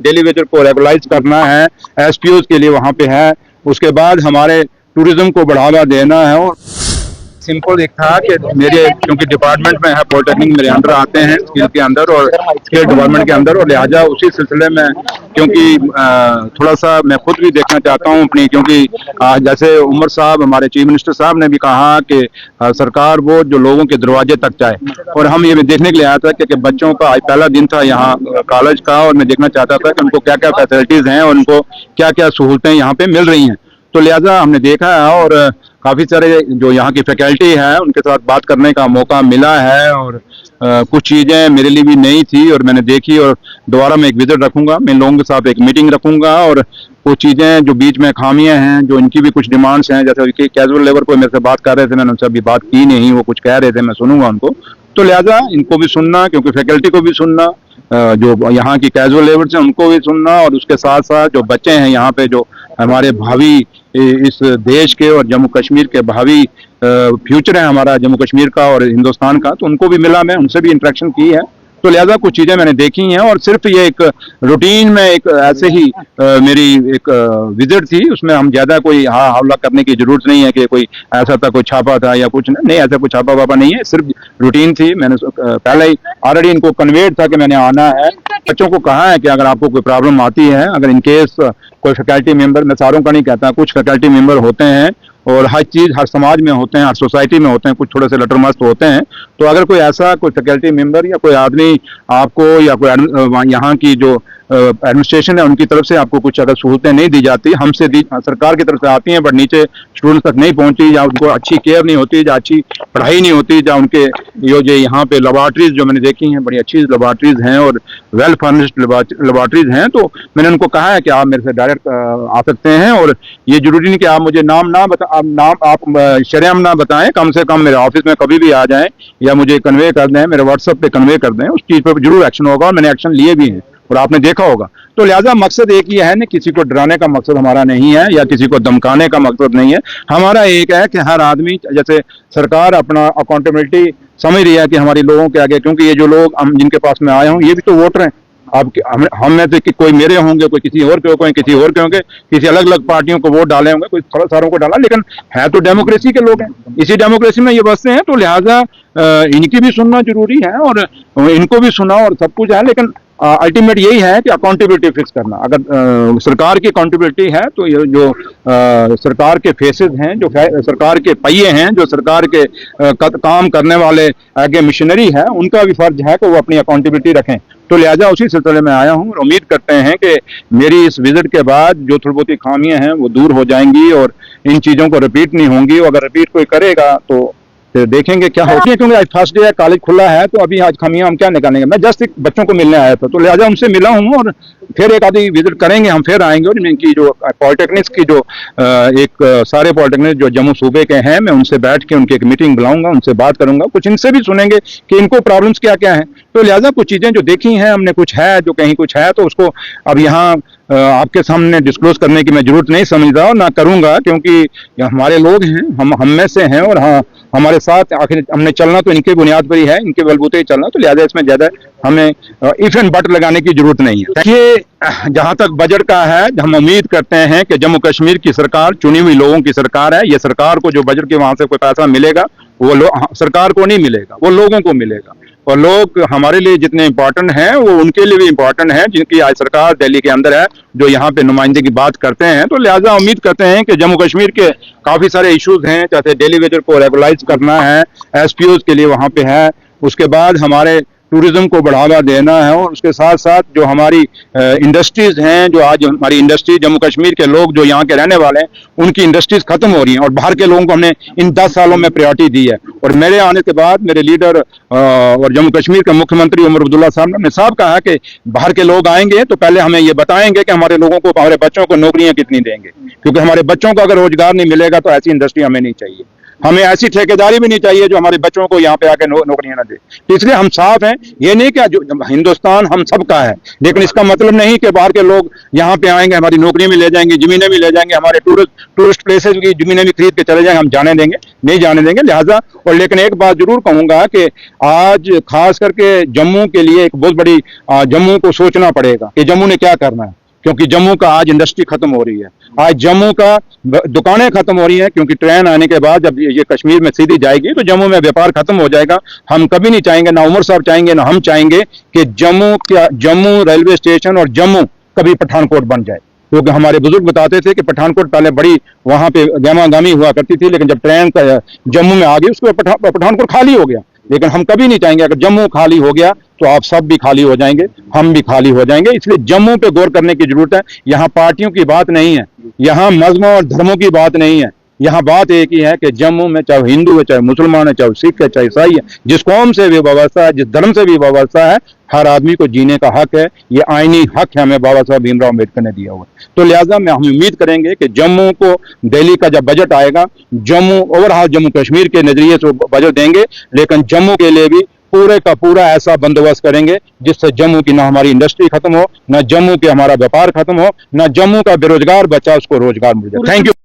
Daily Vaser को regularise करना है, एसपीओ के लिए वहाँ पे है। उसके बाद हमारे टूरिज्म को बढ़ावा देना है। और सिंपल एक था कि मेरे क्योंकि डिपार्टमेंट में है, पॉलिटेक्निक मेरे अंडर आते हैं स्किल के अंदर और स्किल डिपार्टमेंट के अंदर, और लिहाजा उसी सिलसिले में क्योंकि थोड़ा सा मैं खुद भी देखना चाहता हूँ अपनी, क्योंकि जैसे उमर साहब हमारे चीफ मिनिस्टर साहब ने भी कहा कि सरकार वो जो लोगों के दरवाजे तक जाए, और हम ये देखने के लिए आया था कि बच्चों का आज पहला दिन था यहाँ कॉलेज का, और मैं देखना चाहता था कि उनको क्या क्या फैसिलिटीज हैं और उनको क्या क्या सहूलतें यहाँ पे मिल रही हैं। तो लिहाजा हमने देखा है और काफ़ी सारे जो यहाँ की फैकल्टी है उनके साथ बात करने का मौका मिला है, और कुछ चीज़ें मेरे लिए भी नई थी और मैंने देखी, और दोबारा मैं एक विजिट रखूंगा, मैं लोगों के साथ एक मीटिंग रखूंगा, और कुछ चीज़ें जो बीच में खामियां हैं, जो इनकी भी कुछ डिमांड्स हैं, जैसे कि कैजुअल लेबर को मेरे से बात कर रहे थे, मैंने उनसे अभी बात की नहीं, वो कुछ कह रहे थे, मैं सुनूंगा उनको। तो लिहाजा इनको भी सुनना, क्योंकि फैकल्टी को भी सुनना, जो यहाँ की कैजुअल लेबर हैं उनको भी सुनना, और उसके साथ साथ जो बच्चे हैं यहाँ पे, जो हमारे भावी इस देश के और जम्मू कश्मीर के भावी फ्यूचर है हमारा जम्मू कश्मीर का और हिंदुस्तान का, तो उनको भी मिला, मैं उनसे भी इंटरेक्शन की है। तो लिहाजा कुछ चीज़ें मैंने देखी हैं, और सिर्फ ये एक रूटीन में एक ऐसे ही मेरी एक विजिट थी, उसमें हम ज़्यादा कोई हल्ला करने की जरूरत नहीं है कि कोई ऐसा था, कोई छापा था या कुछ नहीं, ऐसा कोई छापा वापा नहीं है, सिर्फ रूटीन थी। मैंने पहले ही ऑलरेडी इनको कन्वेट था कि मैंने आना है। बच्चों को कहा है कि अगर आपको कोई प्रॉब्लम आती है, अगर इनकेस कोई फैकल्टी मेंबर, मैं सारों का नहीं कहता, कुछ फैकल्टी मेंबर होते हैं और हर चीज़ हर समाज में होते हैं, हर सोसाइटी में होते हैं, कुछ थोड़े से लटरमस्त होते हैं, तो अगर कोई ऐसा कोई फैकल्टी मेंबर या कोई आदमी आपको या कोई यहाँ की जो एडमिनिस्ट्रेशन है उनकी तरफ से आपको कुछ अगर सहूलतें नहीं दी जाती, हमसे दी सरकार की तरफ से आती हैं, बट नीचे स्टूडेंट्स तक नहीं पहुंची, या उनको अच्छी केयर नहीं होती, या अच्छी पढ़ाई नहीं होती, या उनके जो यहाँ पे लेबॉर्ट्रीज जो मैंने देखी हैं, बड़ी अच्छी लेबॉर्ट्रीज हैं और वेल फर्निश्ड लेबॉर्ट्रीज हैं, तो मैंने उनको कहा है कि आप मेरे से डायरेक्ट आ सकते हैं, और ये जरूरी नहीं कि आप मुझे नाम आप शरेआम ना बताएं, कम से कम मेरे ऑफिस में कभी भी आ जाएं या मुझे कन्वे कर दें, मेरे व्हाट्सएप पे कन्वे कर दें, उस चीज़ पर जरूर एक्शन होगा, और मैंने एक्शन लिए भी हैं और आपने देखा होगा। तो लिहाजा मकसद एक ही है ना, किसी को डराने का मकसद हमारा नहीं है या किसी को धमकाने का मकसद नहीं है, हमारा एक है कि हर आदमी, जैसे सरकार अपना अकाउंटेबिलिटी समझ रही है कि हमारे लोगों के आगे, क्योंकि ये जो लोग हम जिनके पास में आए हूँ ये भी तो वोटर हैं। अब हम में से कोई मेरे होंगे, कोई किसी और के, कोई किसी और के होंगे, किसी अलग अलग पार्टियों को वोट डाले होंगे, कोई थोड़ा सारों को डाला, लेकिन है तो डेमोक्रेसी के लोग हैं, इसी डेमोक्रेसी में ये बसते हैं। तो लिहाजा इनकी भी सुनना जरूरी है और इनको भी सुना और सब कुछ है, लेकिन अल्टीमेट यही है कि अकाउंटेबिलिटी फिक्स करना। अगर सरकार की अकाउंटेबिलिटी है तो ये जो सरकार के फेसेस हैं, जो सरकार के पहिए हैं, जो सरकार के काम करने वाले आगे मिशनरी है, उनका भी फर्ज है कि वो अपनी अकाउंटेबिलिटी रखें। तो लिहाजा उसी सिलसिले में आया हूँ और उम्मीद करते हैं कि मेरी इस विजिट के बाद जो थोड़ी बहुत खामियां हैं वो दूर हो जाएंगी और इन चीज़ों को रिपीट नहीं होंगी। अगर रिपीट कोई करेगा तो फिर देखेंगे क्या होती है, क्योंकि आज फर्स्ट डे है, कॉलेज खुला है, तो अभी आज खामियां हम क्या निकालेंगे। मैं जस्ट एक बच्चों को मिलने आया था, तो लिहाजा उनसे मिला हूँ और फिर एक आधी विजिट करेंगे, हम फिर आएंगे और इनकी जो पॉलिटेक्निक्स की जो एक सारे पॉलिटेक्निक जो जम्मू सूबे के हैं, मैं उनसे बैठ के उनकी एक मीटिंग बुलाऊंगा, उनसे बात करूंगा, कुछ इनसे भी सुनेंगे कि इनको प्रॉब्लम्स क्या क्या हैं। तो लिहाजा कुछ चीज़ें जो देखी हैं हमने, कुछ है जो कहीं कुछ है, तो उसको अब यहाँ आपके सामने डिस्क्लोज करने की मैं जरूरत नहीं समझता और ना करूंगा, क्योंकि हमारे लोग हैं, हम में से हैं और हाँ हमारे साथ आखिर हमने चलना तो इनके बुनियाद पर ही है, इनके बलबूते ही चलना, तो लिहाजा इसमें ज्यादा हमें इफ एंड बट लगाने की जरूरत नहीं है। देखिए, जहां तक बजट का है, हम उम्मीद करते हैं कि जम्मू कश्मीर की सरकार चुनी हुई लोगों की सरकार है। ये सरकार को जो बजट के वहां से कोई पैसा मिलेगा वो सरकार को नहीं मिलेगा, वो लोगों को मिलेगा, और लोग हमारे लिए जितने इंपॉर्टेंट हैं वो उनके लिए भी इंपॉर्टेंट हैं, जिनकी आज सरकार दिल्ली के अंदर है, जो यहाँ पे नुमाइंदे की बात करते हैं। तो लिहाजा उम्मीद करते हैं कि जम्मू कश्मीर के काफी सारे इश्यूज हैं, जैसे डेली वेजर को रेगुलाइज करना है, एसपीओ के लिए वहाँ पे है, उसके बाद हमारे टूरिज्म को बढ़ावा देना है, और उसके साथ साथ जो हमारी इंडस्ट्रीज हैं, जो आज हमारी इंडस्ट्री जम्मू कश्मीर के लोग जो यहाँ के रहने वाले हैं उनकी इंडस्ट्रीज खत्म हो रही हैं और बाहर के लोगों को हमने इन 10 सालों में प्रायोरिटी दी है। और मेरे आने के बाद मेरे लीडर और जम्मू कश्मीर के मुख्यमंत्री उमर अब्दुल्ला साहब ने साहब कहा कि बाहर के लोग आएंगे तो पहले हमें ये बताएंगे कि हमारे लोगों को, हमारे बच्चों को नौकरियां कितनी देंगे, क्योंकि हमारे बच्चों को अगर रोजगार नहीं मिलेगा तो ऐसी इंडस्ट्री हमें नहीं चाहिए। हमें ऐसी ठेकेदारी भी नहीं चाहिए जो हमारे बच्चों को यहाँ पे आके नौकरियां ना दे। तो इसलिए हम साफ हैं, ये नहीं कि जो हिंदुस्तान हम सबका है, लेकिन इसका मतलब नहीं कि बाहर के लोग यहाँ पे आएंगे, हमारी नौकरियां भी ले जाएंगे, जमीनें भी ले जाएंगे, हमारे टूरिस्ट प्लेसेज की जमीनें भी खरीद के चले जाएंगे, हम जाने देंगे? नहीं जाने देंगे। लिहाजा और लेकिन एक बात जरूर कहूंगा कि आज खास करके जम्मू के लिए एक बहुत बड़ी जम्मू को सोचना पड़ेगा कि जम्मू ने क्या करना है, क्योंकि जम्मू का आज इंडस्ट्री खत्म हो रही है, आज जम्मू का दुकानें खत्म हो रही हैं, क्योंकि ट्रेन आने के बाद जब ये कश्मीर में सीधी जाएगी तो जम्मू में व्यापार खत्म हो जाएगा। हम कभी नहीं चाहेंगे, ना उमर साहब चाहेंगे, ना हम चाहेंगे कि जम्मू रेलवे स्टेशन और जम्मू कभी पठानकोट बन जाए, क्योंकि हमारे बुजुर्ग बताते थे कि पठानकोट पहले बड़ी वहां पे गहमागामी हुआ करती थी, लेकिन जब ट्रेन जम्मू में आ गई उसके बाद पठानकोट खाली हो गया। लेकिन हम कभी नहीं चाहेंगे अगर जम्मू खाली हो गया तो आप सब भी खाली हो जाएंगे, हम भी खाली हो जाएंगे। इसलिए जम्मू पे गौर करने की जरूरत है। यहाँ पार्टियों की बात नहीं है, यहाँ मजहबों और धर्मों की बात नहीं है, यहाँ बात एक ही है कि जम्मू में चाहे हिंदू है, चाहे मुसलमान है, चाहे सिख है, चाहे ईसाई है, जिस कौम से भी वाबस्ता है, जिस धर्म से भी वाबस्ता है, हर आदमी को जीने का हक है। ये आईनी हक है हमें बाबा साहब भीमराव अम्बेडकर ने दिया हुआ। तो लिहाजा हम उम्मीद करेंगे कि जम्मू को दिल्ली का जब बजट आएगा, जम्मू ओवरऑल जम्मू कश्मीर के नजरिए से बजट देंगे, लेकिन जम्मू के लिए भी पूरे का पूरा ऐसा बंदोबस्त करेंगे जिससे जम्मू की ना हमारी इंडस्ट्री खत्म हो, ना जम्मू के हमारा व्यापार खत्म हो, ना जम्मू का बेरोजगार बच्चा उसको रोजगार मिल जाए। Thank you.